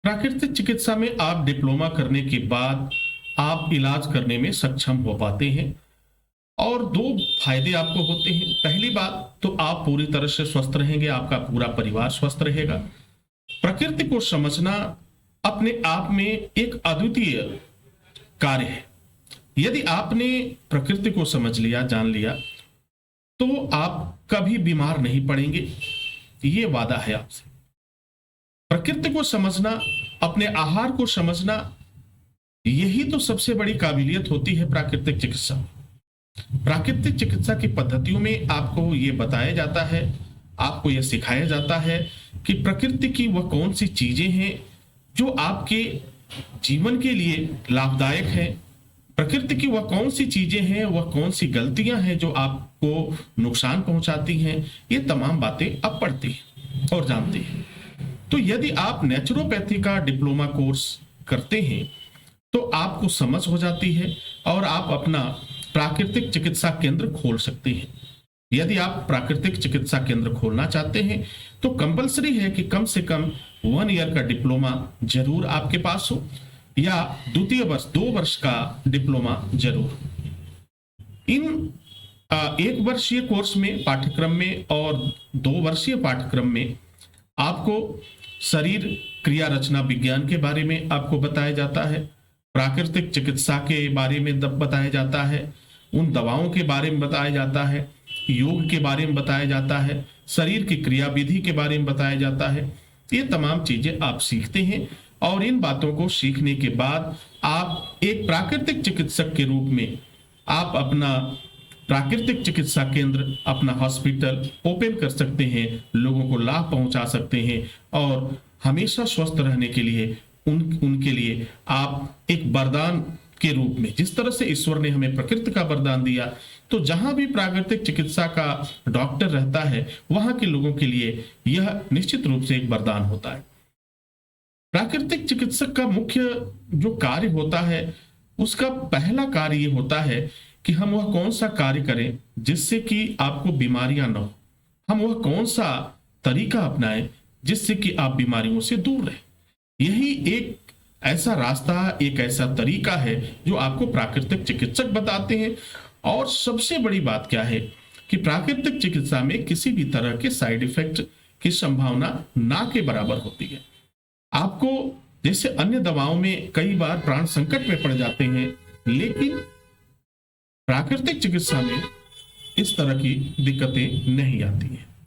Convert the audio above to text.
प्राकृतिक चिकित्सा में आप डिप्लोमा करने के बाद आप इलाज करने में सक्षम हो पाते हैं और दो फायदे आपको होते हैं। पहली बात तो आप पूरी तरह से स्वस्थ रहेंगे, आपका पूरा परिवार स्वस्थ रहेगा। प्रकृति को समझना अपने आप में एक अद्वितीय कार्य है। यदि आपने प्रकृति को समझ लिया, जान लिया, तो आप कभी बीमार नहीं पड़ेंगे, ये वादा है आपसे। प्रकृति को समझना, अपने आहार को समझना, यही तो सबसे बड़ी काबिलियत होती है प्राकृतिक चिकित्सा। प्राकृतिक चिकित्सा की पद्धतियों में आपको ये बताया जाता है, आपको यह सिखाया जाता है कि प्रकृति की वह कौन सी चीजें हैं जो आपके जीवन के लिए लाभदायक हैं। प्रकृति की वह कौन सी चीजें हैं, वह कौन सी गलतियां हैं जो आपको नुकसान पहुंचाती हैं। ये तमाम बातें आप पढ़ते हैं और जानते हैं। तो यदि आप नेचुरोपैथी का डिप्लोमा कोर्स करते हैं तो आपको समझ हो जाती है और आप अपना प्राकृतिक चिकित्सा केंद्र खोल सकते हैं। यदि आप प्राकृतिक चिकित्सा केंद्र खोलना चाहते हैं तो कंपलसरी है कि कम से कम 1 ईयर का डिप्लोमा जरूर आपके पास हो, या द्वितीय वर्ष 2 वर्ष का डिप्लोमा जरूर। इन 1 वर्षीय कोर्स में, पाठ्यक्रम में और 2 वर्षीय पाठ्यक्रम में आपको शरीर क्रिया रचना विज्ञान के बारे में आपको बताया जाता है, प्राकृतिक चिकित्सा के बारे में बताया जाता है, उन दवाओं के बारे में बताया जाता है, योग के बारे में बताया जाता है, शरीर की क्रिया विधि के बारे में बताया जाता है। ये तमाम चीजें आप सीखते हैं और इन बातों को सीखने के बाद आप एक प्राकृतिक चिकित्सक के रूप में आप अपना प्राकृतिक चिकित्सा केंद्र, अपना हॉस्पिटल ओपन कर सकते हैं, लोगों को लाभ पहुंचा सकते हैं और हमेशा स्वस्थ रहने के लिए उनके लिए आप एक वरदान के रूप में, जिस तरह से ईश्वर ने हमें प्रकृति का वरदान दिया, तो जहां भी प्राकृतिक चिकित्सा का डॉक्टर रहता है वहां के लोगों के लिए यह निश्चित रूप से एक वरदान होता है। प्राकृतिक चिकित्सक का मुख्य जो कार्य होता है, उसका पहला कार्य ये होता है कि हम वह कौन सा कार्य करें जिससे कि आपको बीमारियां न हो। हम वह कौन सा तरीका अपनाएं जिससे कि आप बीमारियों से दूर रहें। यही एक ऐसा रास्ता, एक ऐसा तरीका है जो आपको प्राकृतिक चिकित्सक बताते हैं। और सबसे बड़ी बात क्या है कि प्राकृतिक चिकित्सा में किसी भी तरह के साइड इफेक्ट की संभावना ना के बराबर होती है। आपको जैसे अन्य दवाओं में कई बार प्राण संकट में पड़ जाते हैं, लेकिन प्राकृतिक चिकित्सा में इस तरह की दिक्कतें नहीं आती हैं।